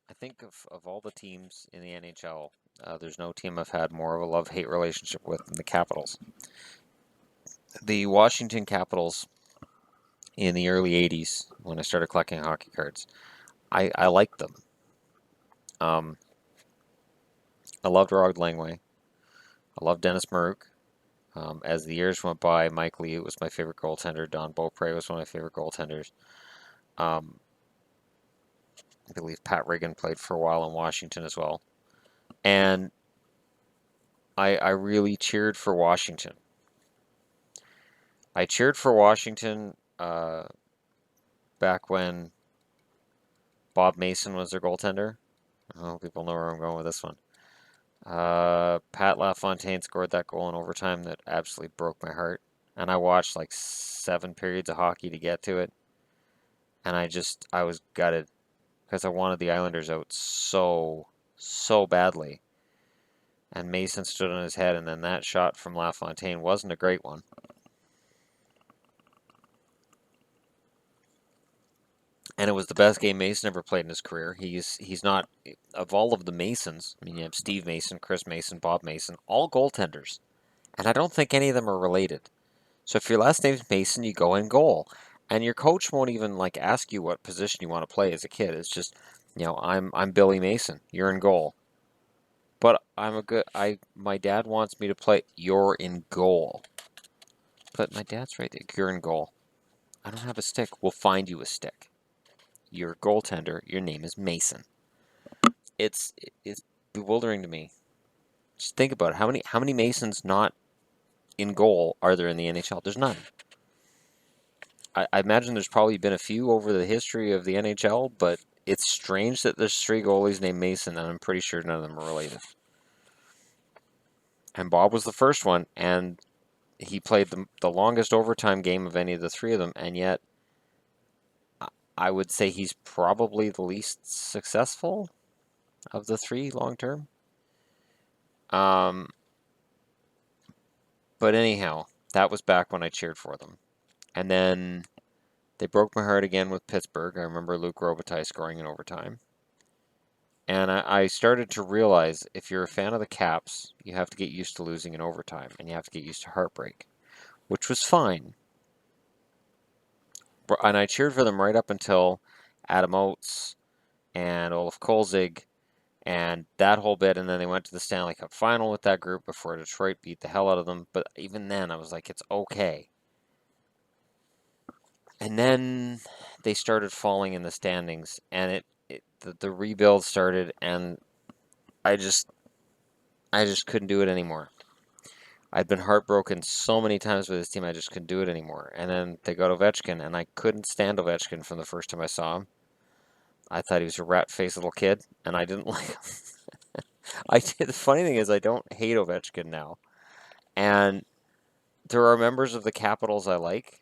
I think of all the teams in the NHL, there's no team I've had more of a love-hate relationship with than the Capitals. The Washington Capitals in the early 80s, when I started collecting hockey cards, I liked them. Um, I loved Rod Langway. I loved Dennis Maruk. As the years went by, Mike Lee was my favorite goaltender. Don Beaupre was one of my favorite goaltenders. Um, I believe Pat Riggin played for a while in Washington as well. And I really cheered for Washington. I cheered for Washington back when Bob Mason was their goaltender. Oh, people know where I'm going with this one. Pat LaFontaine scored that goal in overtime that absolutely broke my heart. And I watched like 7 periods of hockey to get to it. And I was gutted because I wanted the Islanders out so badly. And Mason stood on his head, and then that shot from LaFontaine wasn't a great one. And it was the best game Mason ever played in his career. He's not of all of the Masons. I mean, you have Steve Mason, Chris Mason, Bob Mason, all goaltenders, and I don't think any of them are related. So if your last name's Mason, you go in goal, and your coach won't even like ask you what position you want to play as a kid. It's just, I'm Billy Mason. You're in goal. But my dad wants me to play. You're in goal. But my dad's right there. You're in goal. I don't have a stick. We'll find you a stick. You're a goaltender. Your name is Mason. It's bewildering to me. Just think about it. How many Masons not in goal are there in the NHL? There's none. I imagine there's probably been a few over the history of the NHL, but it's strange that there's 3 goalies named Mason, and I'm pretty sure none of them are related. And Bob was the first one, and he played the longest overtime game of any of the 3 of them, and yet I would say he's probably the least successful of the 3 long term. Um, but anyhow, that was back when I cheered for them. And then they broke my heart again with Pittsburgh. I remember Luke Robitaille scoring in overtime. And I started to realize if you're a fan of the Caps, you have to get used to losing in overtime, and you have to get used to heartbreak, which was fine. And I cheered for them right up until Adam Oates and Olaf Kolzig and that whole bit, and then they went to the Stanley Cup final with that group before Detroit beat the hell out of them. But even then, I was like, it's okay. And then they started falling in the standings, and the rebuild started, and I just I just couldn't do it anymore. I'd been heartbroken so many times with this team, I just couldn't do it anymore. And then they got Ovechkin, and I couldn't stand Ovechkin from the first time I saw him. I thought he was a rat-faced little kid, and I didn't like him. The funny thing is, I don't hate Ovechkin now, and there are members of the Capitals I like,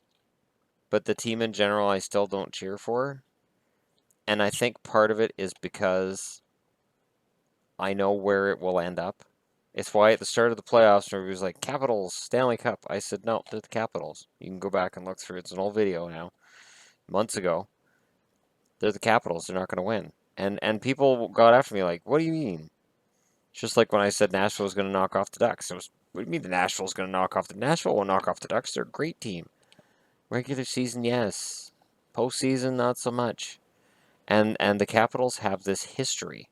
but the team in general I still don't cheer for. And I think part of it is because I know where it will end up. It's why at the start of the playoffs, everybody was like, Capitals, Stanley Cup. I said, no, they're the Capitals. You can go back and look through it. It's an old video now, months ago. They're the Capitals. They're not going to win. And people got after me like, what do you mean? It's just like when I said Nashville was going to knock off the Ducks. It was, what do you mean the Nashville's going to knock off the Nashville will knock off the Ducks? They're a great team. Regular season, yes. Postseason, not so much. And the Capitals have this history.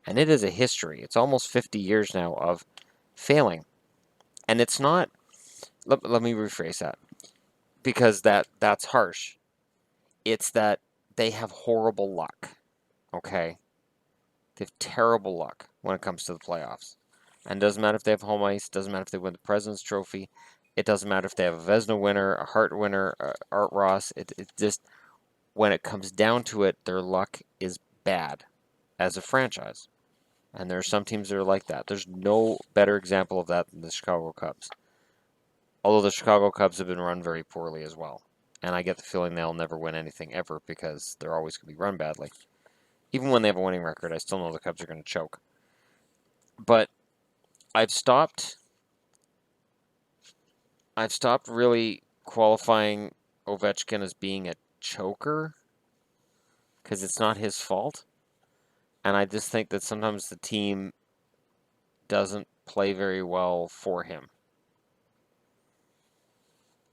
And it is a history. It's almost 50 years now of failing. And it's not, let me rephrase that because that's harsh. It's that they have horrible luck. Okay? They have terrible luck when it comes to the playoffs. And it doesn't matter if they have home ice, doesn't matter if they win the President's Trophy, it doesn't matter if they have a Vezina winner, a Hart winner, Art Ross. It just, when it comes down to it, their luck is bad as a franchise. And there are some teams that are like that. There's no better example of that than the Chicago Cubs. Although the Chicago Cubs have been run very poorly as well. And I get the feeling they'll never win anything ever because they're always going to be run badly. Even when they have a winning record, I still know the Cubs are going to choke. But I've stopped really qualifying Ovechkin as being a choker because it's not his fault. And I just think that sometimes the team doesn't play very well for him.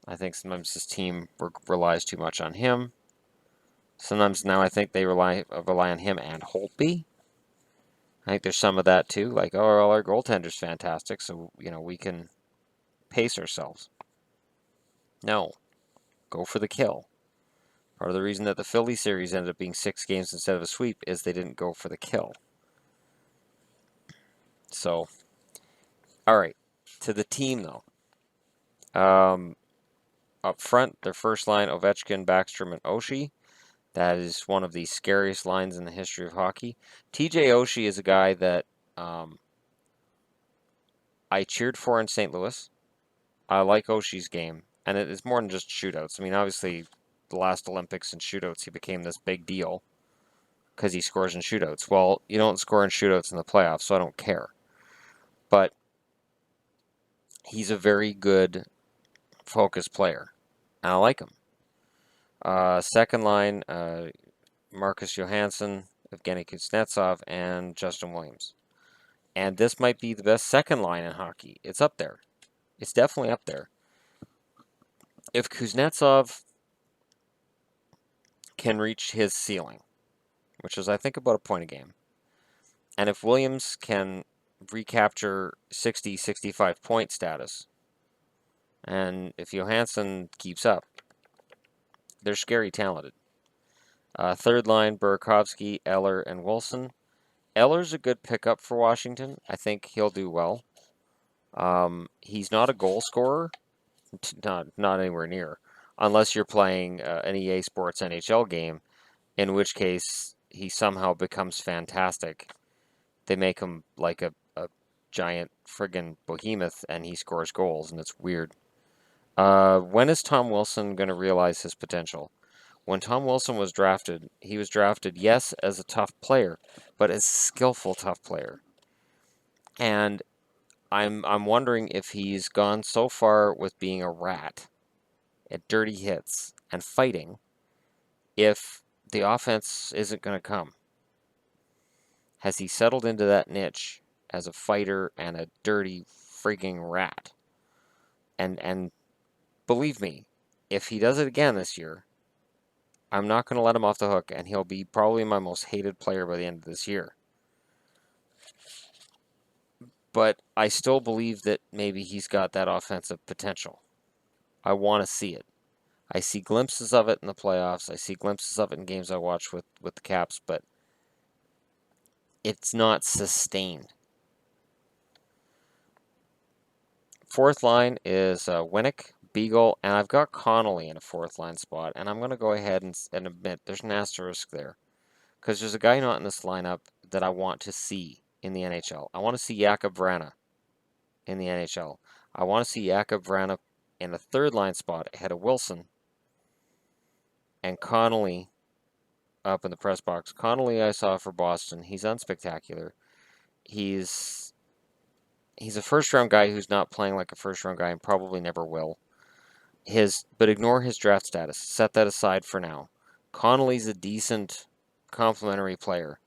I think sometimes this team relies too much on him. Sometimes now I think they rely on him and Holtby. I think there's some of that too. Like, oh, well, our goaltender's fantastic, so we can pace ourselves. No, go for the kill. Part of the reason that the Philly series ended up being 6 games instead of a sweep is they didn't go for the kill. So, all right, to the team though. Up front, their first line: Ovechkin, Backstrom, and Oshie. That is one of the scariest lines in the history of hockey. TJ Oshie is a guy that I cheered for in St. Louis. I like Oshie's game, and it is more than just shootouts. I mean, obviously, the last Olympics and shootouts, he became this big deal because he scores in shootouts. Well, you don't score in shootouts in the playoffs, so I don't care. But he's a very good focused player, and I like him. Second line, Marcus Johansson, Evgeny Kuznetsov, and Justin Williams. And this might be the best second line in hockey. It's up there. It's definitely up there. If Kuznetsov can reach his ceiling, which is, I think, about a point a game, and if Williams can recapture 60, 65 point status, and if Johansson keeps up, they're scary talented. Third line, Burakovsky, Eller, and Wilson. Eller's a good pickup for Washington. I think he'll do well. He's not a goal scorer, not anywhere near, unless you're playing an EA Sports NHL game, in which case he somehow becomes fantastic. They make him like a giant friggin' behemoth, and he scores goals, and it's weird. When is Tom Wilson going to realize his potential? When Tom Wilson was drafted, he was drafted, yes, as a tough player, but as skillful tough player. And I'm wondering if he's gone so far with being a rat at dirty hits and fighting, if the offense isn't going to come. Has he settled into that niche as a fighter and a dirty freaking rat? And believe me, if he does it again this year, I'm not going to let him off the hook, and he'll be probably my most hated player by the end of this year. But I still believe that maybe he's got that offensive potential. I want to see it. I see glimpses of it in the playoffs. I see glimpses of it in games I watch with the Caps, but it's not sustained. Fourth line is Winnick, Beagle, and I've got Connolly in a fourth line spot, and I'm going to go ahead and admit there's an asterisk there. Because there's a guy not in this lineup that I want to see in the NHL. I want to see Jakub Vrana in the NHL. I want to see Jakub Vrana in the third line spot ahead of Wilson and Connolly up in the press box. Connolly I saw for Boston. He's unspectacular. He's a first-round guy who's not playing like a first-round guy and probably never will. But ignore his draft status. Set that aside for now. Connolly's a decent complementary player.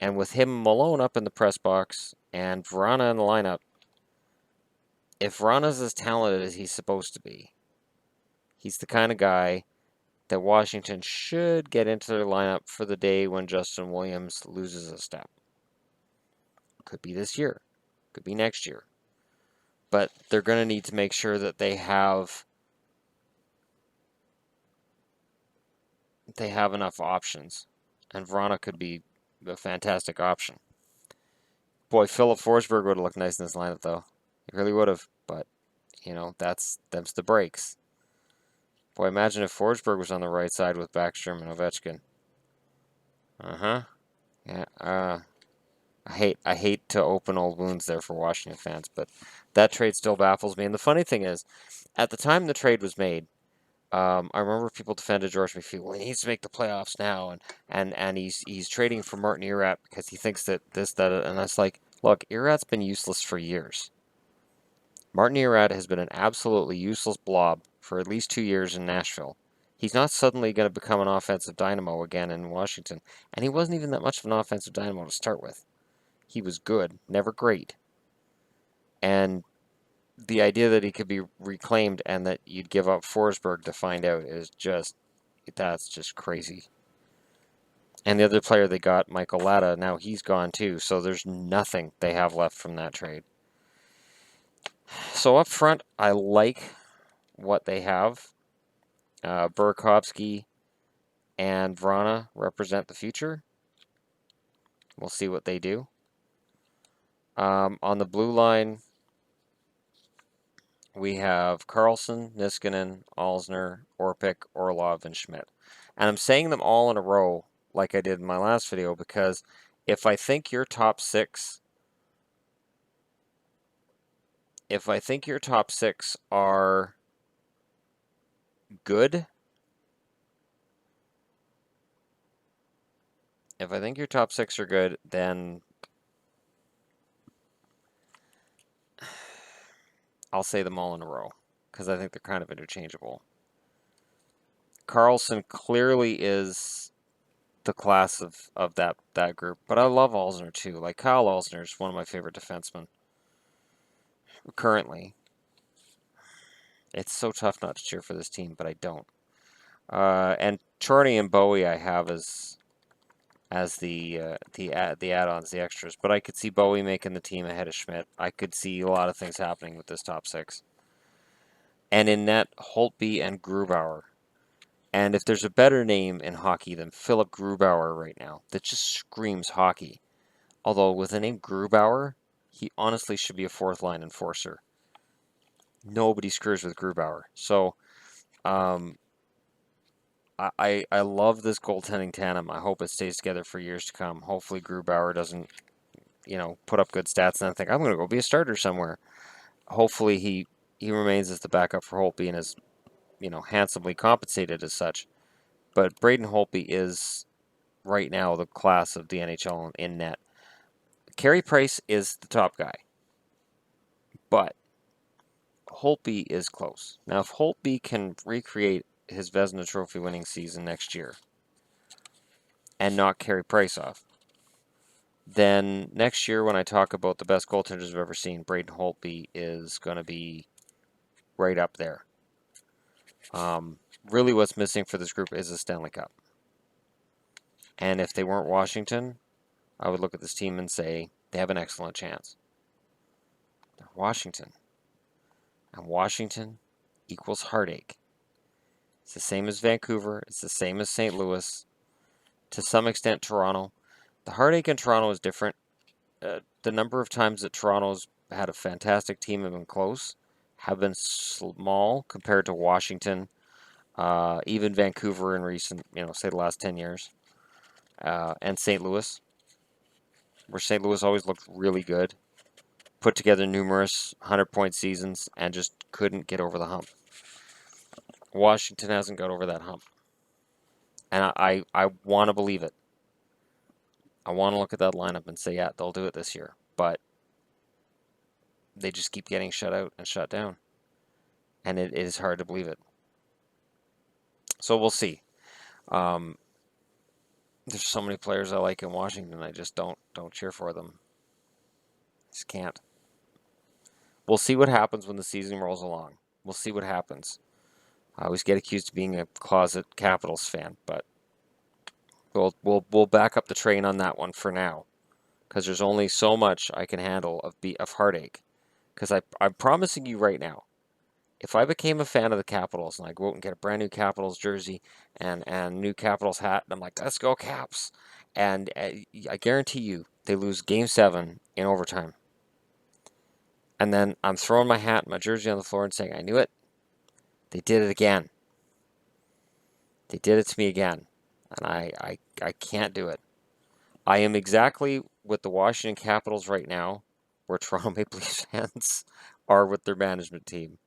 And with him Malone up in the press box and Vrana in the lineup, if Vrana's as talented as he's supposed to be, he's the kind of guy that Washington should get into their lineup for the day when Justin Williams loses a step. Could be this year. Could be next year. But they're going to need to make sure that they have enough options. And Vrana could be a fantastic option. Boy, Philip Forsberg would have looked nice in this lineup, though. He really would have. But, them's the breaks. Boy, imagine if Forsberg was on the right side with Backstrom and Ovechkin. Uh-huh. Yeah, I hate to open old wounds there for Washington fans, but that trade still baffles me. And the funny thing is, at the time the trade was made, I remember people defended George McPhee. Well, he needs to make the playoffs now, and he's trading for Martin Erat because he thinks that and that's like, look, Erat's been useless for years. Martin Erat has been an absolutely useless blob for at least 2 years in Nashville. He's not suddenly going to become an offensive dynamo again in Washington. And he wasn't even that much of an offensive dynamo to start with. He was good, never great. And the idea that he could be reclaimed and that you'd give up Forsberg to find out is just, that's just crazy. And the other player they got, Michael Latta, now he's gone too. So there's nothing they have left from that trade. So up front, I like what they have. Burakovsky and Vrana represent the future. We'll see what they do. On the blue line, we have Carlson, Niskanen, Alsner, Orpik, Orlov, and Schmidt. And I'm saying them all in a row like I did in my last video because if I think your top six are good, then I'll say them all in a row because I think they're kind of interchangeable. Carlson clearly is the class of that group, but I love Alsner too. Like Kyle Alsner is one of my favorite defensemen currently. It's so tough not to cheer for this team, but I don't. And Chorney and Bowie I have as the add-ons, the extras. But I could see Bowie making the team ahead of Schmidt. I could see a lot of things happening with this top six. And in net, Holtby and Grubauer. And if there's a better name in hockey than Philip Grubauer right now, that just screams hockey. Although with the name Grubauer, he honestly should be a fourth line enforcer. Nobody screws with Grubauer. So, I love this goaltending tandem. I hope it stays together for years to come. Hopefully Grubauer doesn't, put up good stats and then think, I'm going to go be a starter somewhere. Hopefully he remains as the backup for Holtby and is, handsomely compensated as such. But Braden Holtby is right now the class of the NHL in net. Carey Price is the top guy. But Holtby is close. Now, if Holtby can recreate his Vezina Trophy winning season next year and knock Carey Price off, then next year when I talk about the best goaltenders I've ever seen, Braden Holtby is going to be right up there. Really what's missing for this group is a Stanley Cup. And if they weren't Washington, I would look at this team and say they have an excellent chance. They're Washington. And Washington equals heartache. It's the same as Vancouver. It's the same as St. Louis. To some extent, Toronto. The heartache in Toronto is different. The number of times that Toronto's had a fantastic team and been close have been small compared to Washington, even Vancouver in recent, say the last 10 years, and St. Louis, where St. Louis always looked really good, put together numerous 100-point seasons, and just couldn't get over the hump. Washington hasn't got over that hump. And I want to believe it. I want to look at that lineup and say, yeah, they'll do it this year. But they just keep getting shut out and shut down. And it is hard to believe it. So we'll see. There's so many players I like in Washington. I just don't cheer for them. Just can't. We'll see what happens when the season rolls along. We'll see what happens. I always get accused of being a closet Capitals fan, but we'll back up the train on that one for now, because there's only so much I can handle of heartache. Because I'm promising you right now, if I became a fan of the Capitals and I go out and get a brand new Capitals jersey and new Capitals hat, and I'm like, let's go Caps, and I guarantee you they lose Game 7 in overtime. And then I'm throwing my hat and my jersey on the floor and saying, I knew it. They did it again. They did it to me again. And I can't do it. I am exactly with the Washington Capitals right now, where Toronto Maple Leafs fans are with their management team.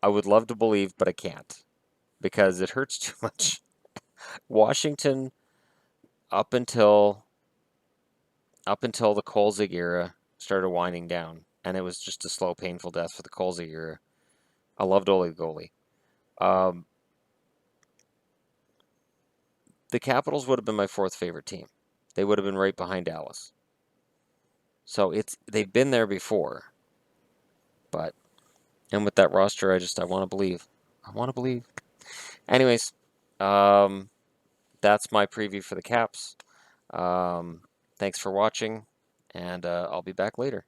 I would love to believe, but I can't, because it hurts too much. Washington, up until the Kolzig era, started winding down, and it was just a slow, painful death for the Kolzig era. I loved Ole the goalie. the Capitals would have been my fourth favorite team. They would have been right behind Dallas. So they've been there before, but and with that roster, I want to believe. I want to believe. Anyways, that's my preview for the Caps. Thanks for watching, and I'll be back later.